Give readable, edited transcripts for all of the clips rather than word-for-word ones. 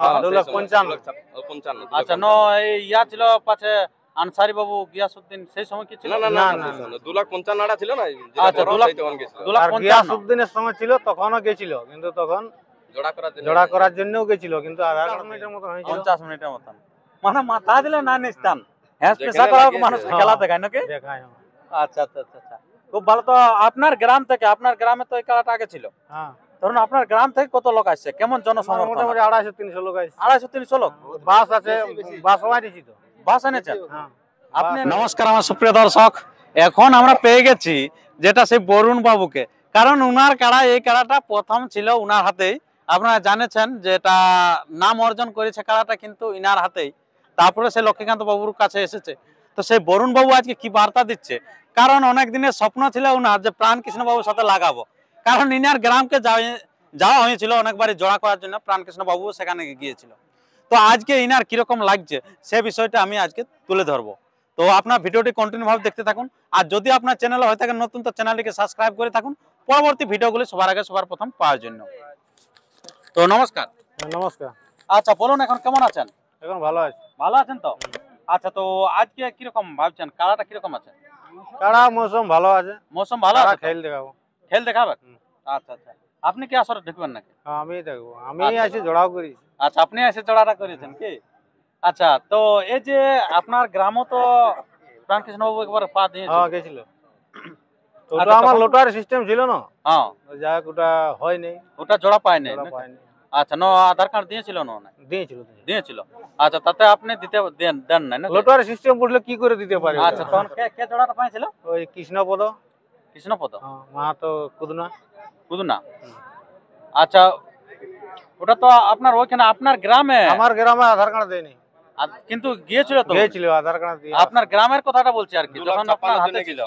2,55,000। আচ্ছা ন এই ইয়া ছিল পাছে আনসারি বাবু গিয়াসউদ্দিন সেই সময় কি ছিল? না 2,55,000 ছিল না। আচ্ছা 2,55,000 গিয়াসউদ্দিনের সময় ছিল, তখনও গেছিল, কিন্তু তখন জোড়া করার জন্যও গেছিল, কিন্তু আধা মিনিটের মতো হয়েছিল। 50 মিনিটের মতন। মানে মাথা দিলে না নিস্তান হ্যাঁ পেশা করা মানুষ খেলা দেখায় নাকি? দেখায়। আচ্ছা আচ্ছা আচ্ছা আচ্ছা খুব ভালো। তো আপনার গ্রাম থেকে, আপনার গ্রামে তো এই খেলাটা আগে ছিল, হ্যাঁ ধরুন আপনার গ্রাম থেকে কত লোক আসছে, কেমন জনসমর্থন? মোটামুটি 250-300 লোক আছে। 250-300 লোক। বাস আছে, বাস আনিছি তো। বাস এনেছেন হ্যাঁ। আপনি? নমস্কার আমার সুপ্রিয় দর্শক, এখন আমরা পেয়ে গেছি যেটা সেই বরুণ বাবুকে, কারণ উনার কাড়া, এই কাড়াটা প্রথম ছিল উনার হাতেই। আপনারা জানেছেন যে এটা নাম অর্জন করেছে কাড়াটা কিন্তু ইনার হাতেই, তারপরে সে লক্ষ্মীকান্ত বাবুর কাছে এসেছে। তো সেই বরুণ বাবু আজকে কি বার্তা দিচ্ছে, কারণ অনেক দিনের স্বপ্ন ছিল উনার যে প্রাণকৃষ্ণ বাবুর সাথে লাগাবো, কারণ ইনার গ্রামকে যাওয়া হয়েছিল অনেকবারই জোড়া করার জন্য, প্রাণকৃষ্ণ বাবু সেখানে গিয়েছিল। তো আজকে ইনার কিরকম লাগছে সে বিষয়টা আমি আজকে তুলে ধরবো। তো আপনার ভিডিওটি কন্টিনিউ ভাবে দেখতে থাকুন, আর যদি আপনার চ্যানেলে হয়ে থাকেন নতুন, তো চ্যানেলটিকে সাবস্ক্রাইব করে থাকুন পরবর্তী ভিডিওগুলি সবার আগে সবার প্রথম পাওয়ার জন্য। তো নমস্কার। নমস্কার। আচ্ছা বলুন এখন কেমন আছেন? এখন ভালো আছে। ভালো আছেন তো? আচ্ছা তো আজকে কিরকম ভাবছেন, কাড়াটা কিরকম আছে? কাড়া মৌসুম ভালো আছে। মৌসুম ভালো আছে, খেল দেখাবো। খেল দেখাবে? আচ্ছা আচ্ছা আপনি কি আসরে ঢুকবেন নাকি? আমি দেখবো, আমি আছি জোড়াও করেছি। আচ্ছা আপনি এসে জোড়াটা করেছেন কি? আচ্ছা তো এই যে আপনার গ্রামও তো প্রাণকৃষ্ণ বাবু একবার পা দিয়েছে। হ্যাঁ গেছিল। ওটা আমার লোটার সিস্টেম ছিল না। হ্যাঁ যাক ওটা হয়নি, ওটা জোড়া পায় নাই। পায়নি। আচ্ছা নো আধার কার্ড দিয়েছিল না? দিয়েছিল। আচ্ছা তাতে আপনি দিতে দেন নাই না? লোটার সিস্টেম পড়লে কি করে দিতে পারে? আচ্ছা তখন কে জোড়াটা পাইছিল? ওই কৃষ্ণপদ। মাহাতো কুদনা। আচ্ছা ওটা তো আপনার ওইখানে আপনার গ্রামে? আমার গ্রামে আধার কার্ড দেয়নি, কিন্তু গিয়েছিল তো। গিয়েছিল আধার কার্ড দিয়ে। আপনার গ্রামের কথাটা বলছি আর কি, যখন আপনার হাতে ছিল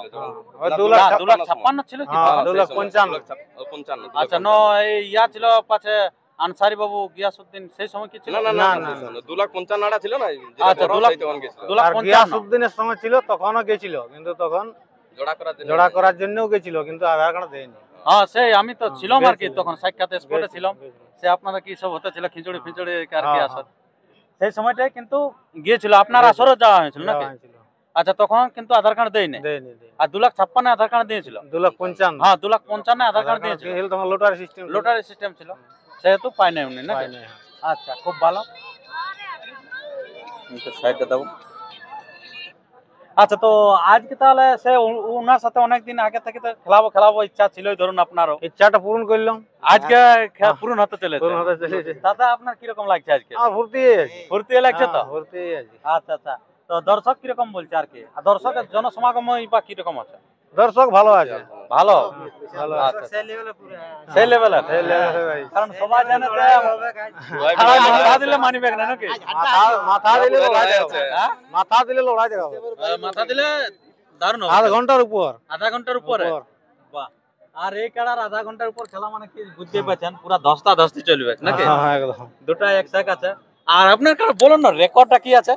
2,56,000 ছিল কি? 2,55,000। আচ্ছা নো এই ইয়া ছিল পাছে আনসারি বাবু গিয়াসউদ্দিন সেই সময় কি ছিল? না 2,55,000 ছিল না। আচ্ছা 2,55,000 গিয়াসউদ্দিনের সময় ছিল, তখনও গেছিল, কিন্তু তখন জোড়া করার জন্যও গেছিল, কিন্তু আধার কার্ড দেয়নি। হ্যাঁ সেই আমি তো ছিলাম আর কি, তখন সাক্ষাৎ স্পটে ছিলাম। সে আপনাদের কি সব হতে ছিল খিচুড়ি ফিচুড়ি আর কি আসর, সেই সময়টাই কিন্তু গিয়েছিল আপনার আসরও যাওয়া হয়েছিল নাকি? আচ্ছা তখন কিন্তু আধার কার্ড দেয়নি। আর 2,56,000 আধার কার্ড দিয়েছিল। 2,55,000। হ্যাঁ 2,55,000 আধার কার্ড দিয়েছিল। তখন লোটারি সিস্টেম ছিল, সেহেতু পাই নাই উনি নাকি? আচ্ছা খুব ভালো। সাইডে দাও। আচ্ছা তো আজকে তাহলে সে ওনার সাথে অনেকদিন আগে থেকে তো খেলাবো ইচ্ছা ছিল, ধরুন আপনারও ইচ্ছাটা পূরণ করলাম। আজকে পূরণ হতে চলেছে। দাদা আপনার কিরকম লাগছে আজকে? ফুর্তি লাগছে তো? আচ্ছা আচ্ছা তো দর্শক কিরকম বলছে আর কি, দর্শকের জনসমাগম বা কিরকম আছে? দর্শক ভালো আছে। ভালো সেই লেভেলের, কারণ সবাই জানে মাথা দিলে মানি ব্যাগ না নাকি? মাথা দিলে লড়াই দেখাবো। মাথা দিলে দারুণ হবে। আধা ঘন্টার উপরে। বাহ। আর এই কাড়ার আধা ঘন্টার উপর খেলা মানে কি বুঝতে পারছেন, পুরা ধস্তাধস্তি চলবে নাকি? একদম দুটা একসাথে আছে। আর আপনার কাছে বলুন না রেকর্ডটা কি আছে?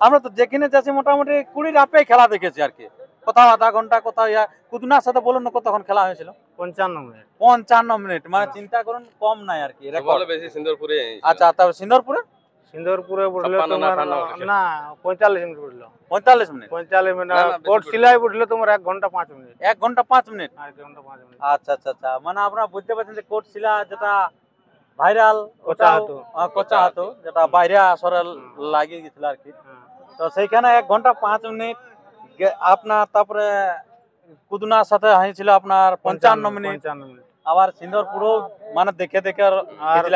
আমরা তো যেখানে যাচ্ছি মোটামুটি 20 আপে খেলা দেখেছি আর কি, কোথাও আধা ঘন্টা, কোথাও কুদনার সাথে বলুন না কতক্ষণ খেলা হয়েছিল? 55 মিনিট। 55 মিনিট, মানে চিন্তা করুন কম নাই আর কি রেকর্ড। বেশি সিন্দুরপুরে। আচ্ছা তারপর সিন্দুরপুরে পড়লো তোমার না 45 মিনিট পড়লো। 45 মিনিট। কোর্ট সিলাই পড়লো তোমার 1 ঘন্টা 5 মিনিট। 1 ঘন্টা 5 মিনিট। 1 ঘন্টা 5 মিনিট। আচ্ছা আচ্ছা আচ্ছা মানে আপনারা বুঝতে পারছেন যে কোর্ট সিলা যেটা ভাইরাল কোচা হতো যেটা বাইরে আসরে লাগিয়ে গেছিল আর কি, তো সেইখানে 1 ঘন্টা 5 মিনিট আপনার। তারপরে কুদনার সাথে হয়েছিল আপনার 55 মিনিট। আবার সিন্দুরপুরও মানে দেখে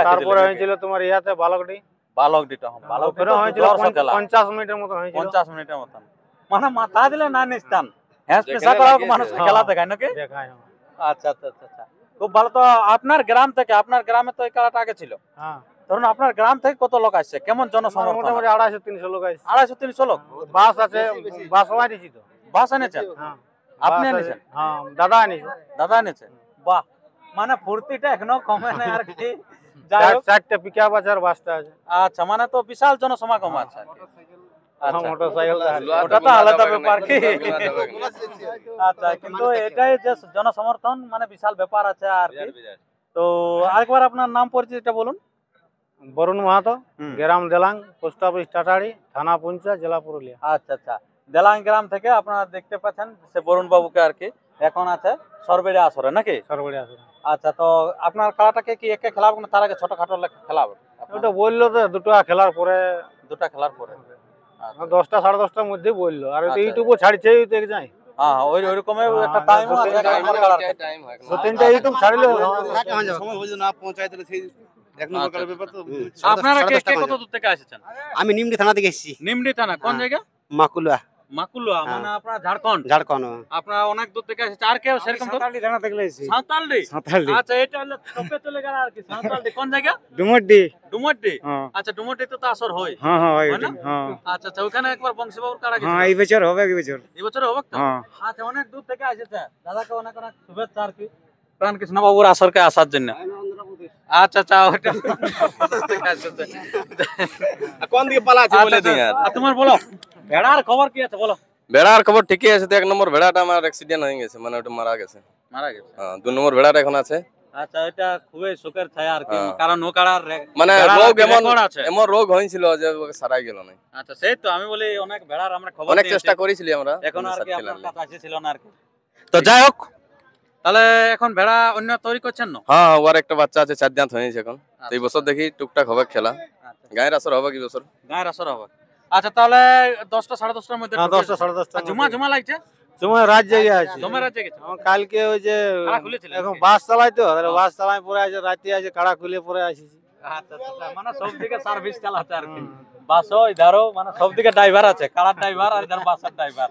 তারপরে হয়েছিল তোমার ইয়াতে বালকডি। হয়েছিল 50 মিনিটের মতো হয়েছিল। 50 মিনিটের মতন, মানে মাথা দিলে না নিস্তান হ্যাঁ পেশা করা মানুষ খেলা দেখায় নাকি? আচ্ছা আচ্ছা আচ্ছা খুব ভালো। তো আপনার গ্রাম থেকে, আপনার গ্রামে তো এই খেলাটা আগে ছিল, ধরুন আপনার গ্রাম থেকে কত লোক আসছে, কেমন জনসমর্থন? মোটামুটি 250-300 লোক আসছে। 250-300 লোক। বাস আছে, বাস আনিছি তো। বাস এনেছেন? আপনি এনেছেন? হ্যাঁ দাদা এনেছে। বাহ, মানে ফুর্তিটা এখনো কমে না আর কি। 4টা পিকআপ আছে আর বাসটা আছে। আচ্ছা মানে তো বিশাল জনসমাগম আছে। মোটরসাইকেল ওটা তো আলাদা ব্যাপার কি। আচ্ছা কিন্তু এটাই যে জনসমর্থন মানে বিশাল ব্যাপার আছে আর কি। তো আরেকবার আপনার নাম পরিচয়টা বলুন। বরুণ মাহাতো, হুম। গ্রাম দেলাং, পোস্ট অফিস টাটাড়ি, থানা পুঞ্চা, জেলা পুরুলিয়া। আচ্ছা আচ্ছা, দেলাং গ্রাম থেকে আপনারা দেখতে পাচ্ছেন সে বরুণ বাবুকে আর কি এখন আছে সরবেড়ে আসরে নাকি? সরবড়ি আসলে আচ্ছা, তো আপনার খেলাটাকে কি একে খেলাবো না তার আগে ছোটখাটো খেলাবো? ওটা বললো তো দুটো খেলার পরে দুটা খেলার পরে। আচ্ছা। 10টা 10:30টার মধ্যে বললো, আর আচ্ছা। ইউটিউবও ছাড়ছে তো যাই হ্যাঁ ওই ওইরকমের একটা হ্যাঁ, টাইম দু আছে তিনটা আমার খেলার। টাইম হয় 2-3টা ইউটিউব ছাড়লে সময় হয়েছে না পৌঁছায় তাহলে সেই এক নম্বর কার্ডের ব্যাপার তো আপনারা কে কে কত দূর থেকে এসেছেন? আমি নিমডি থানা থেকে এসেছি নিমডি থানা কোন হ্যাঁ। জায়গা? মাকুলুয়া মাকুলুয়া মানে আপনার ঝাড়খণ্ড। ঝাড়খণ্ড আপনারা অনেক দূর থেকে এসেছেন। আর কেউ সেরকম দূর? থানা থেকে এসেছি। সাঁওতালডি। সাঁওতালডি। আচ্ছা, এটা হলো টপে চলে গেল আর কি। সাঁওতালডি কোন জায়গা? ডুমড্ডি। ডুমড্ডি। হ্যাঁ আচ্ছা, ডুমড্ডিতে তো আসর হয়। হ্যাঁ হ্যাঁ হয় না? হ্যাঁ আচ্ছা আচ্ছা, ওখানে একবার বংশীবাবুর কারা গেছে? হ্যাঁ এই বছর হবে এই বছর। এই বছর হবে তো? হ্যাঁ আচ্ছা, অনেক দূর থেকে এসেছে। দাদাকে অনেক অনেক শুভেচ্ছা আর কি প্রাণকৃষ্ণ বাবুর আসরকে আসার জন্য। আচ্ছা আচ্ছা, ওটা থেকে এসেছে। কোন দিকে পালা আছে বলে দিন আর আর তোমার বলো ভেড়ার খবর কি আছে বলো? ভেড়ার খবর ঠিকই আছে। তো এক নম্বর ভেড়াটা আমার অ্যাক্সিডেন্ট হয়ে গেছে, মানে ওটা মারা গেছে। মারা গেছে। হ্যাঁ, 2 নম্বর ভেড়াটা এখন আছে। আচ্ছা, এটা খুবই শোকের ছায়া আর কি, হ্যাঁ। কারণ ও কাড়ার মানে ভেড়ার রোগ আর কি এমন রেকর্ড আছে। এমন রোগ হয়েছিল যে ওকে সারাই গেল না। আচ্ছা, সেই তো আমি বলি অনেক ভেড়ার আমরা খবর অনেক নিয়েছি। চেষ্টা করেছিলি আমরা, এখন আর কি সারছিলাম আপনার না। কাছে ছিল না আর কি। তো যাই হোক, তাহলে এখন ভেড়া অন্য তৈরি করছেন না? হ্যাঁ, ওর একটা বাচ্চা আছে, 4 দাঁত হয়েছে এখন। তো এই আচ্ছা। বছর দেখি টুকটাক হবে খেলা। আচ্ছা, গায়ের আসর হবে কি বছর? গায়ের আসর হবে। আচ্ছা, তাহলে 10টা 10:30টার মধ্যে হ্যাঁ ঢুকে 10টা 10:30টা আর জমা লাগছে? তোমার রাত জায়গা আছে। জমা রাজ্যে গেছে। আমার কালকে ওই যে কাড়া খুলেছিল এখন নাকি? বাস চালাই তো, তাহলে বাস চালাই পরে আছে, রাতে আছে কাড়া খুলে পরে আসিছি। আচ্ছা আচ্ছা, মানে সব দিকে সার্ভিস চালাচ্ছে আর কি। বাসও ইধারও মানে সব দিকে ড্রাইভার আছে, কাড়ার ড্রাইভার আর ইধার বাসের ড্রাইভার।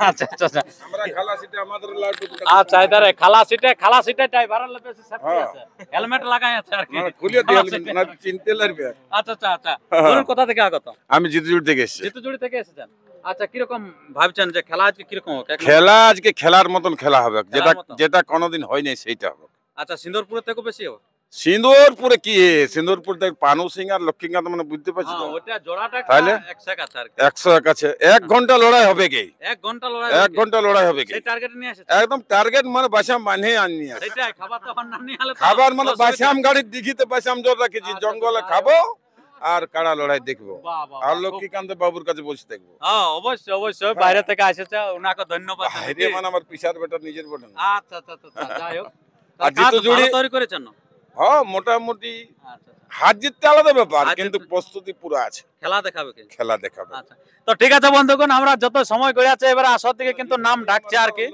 আচ্ছা আচ্ছা আচ্ছা। আচ্ছা, ইধারে খালা সিটে ড্রাইভারের বেশি সেফটি আছে, হেলমেট লাগাই আছে আর কি। খুলে খালা দিয়ে সিটে। না চিনতে লাগবে। আচ্ছা আচ্ছা আচ্ছা, বলুন কোথা থেকে আগত? আমি জিতুজুড় থেকে এসেছি। জিতুজুড়ি থেকে এসেছেন। আচ্ছা, কিরকম ভাবছেন যে খেলা আজকে কিরকম হবে? খেলা আজকে খেলার মতন খেলা হবে, যেটা খেলার মতন? যেটা কোনোদিন হয়নি সেইটা হবে। আচ্ছা, সিন্দুরপুরের থেকেও বেশি হবে? সিন্দুরপুরে কি সিন্দুরপুর থেকে পানু সিং আর লক্ষ্মীকান্ত মানে বুঝতে পারছি হ্যাঁ, তো ওটা জোড়াটা তাহলে? এক সেক আছে আর কি। 100 কাছে 1 ঘন্টা লড়াই হবে কি? 1 ঘন্টা লড়াই 1 হবে। ঘন্টা লড়াই হবে কি? সেই টার্গেট নিয়ে এসেছে। একদম টার্গেট মানে বাসাম মানে আনি আছে। সেটাই, খাবার তো না নিয়ে হলে তো খাবার মানে অসুবিধা। বাসাম গাড়ির দিঘিতে বাসাম জোর রাখেছি, আচ্ছা, জঙ্গলে আচ্ছা, খাবো আর কাড়া লড়াই দেখবো বাহ, বাহ, আর বাহ, লক্ষ্মীকান্ত বাবুর কাছে বসে দেখবো। হ্যাঁ, অবশ্যই অবশ্যই বাইরে থেকে এসেছে, ওনাকে ধন্যবাদ জানাই। বাইরে মানে আমার পিসার বেটার নিজের বেটা না। আচ্ছা আচ্ছা আচ্ছা, যাই হোক। আর কাজ জিতুজুড়ি- ভালো তৈরি করেছেন না? হ্যাঁ মোটামুটি আচ্ছা আচ্ছা, হাত জিততে আলাদা ব্যাপার, হার কিন্তু জিততে- প্রস্তুতি পুরো আছে, খেলা দেখাবে কি? খেলা দেখাবে। আচ্ছা, তো ঠিক আছে বন্ধুগণ, আমরা যত সময় করে আছে এবারে আসর থেকে কিন্তু নাম ডাকছে আর কি।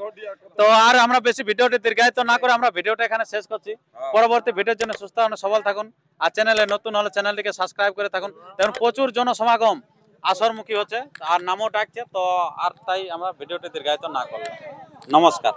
তো আর আমরা বেশি ভিডিওটি দীর্ঘায়িত না করে আমরা ভিডিওটা এখানে শেষ করছি। পরবর্তী ভিডিওর জন্য সুস্থ ও সবল থাকুন, আর চ্যানেলে নতুন হলে চ্যানেলটিকে সাবস্ক্রাইব করে থাকুন। কারণ প্রচুর জনসমাগম আসরমুখী হচ্ছে আর নামও ডাকছে, তো আর তাই আমরা ভিডিওটি দীর্ঘায়িত না করলাম। নমস্কার।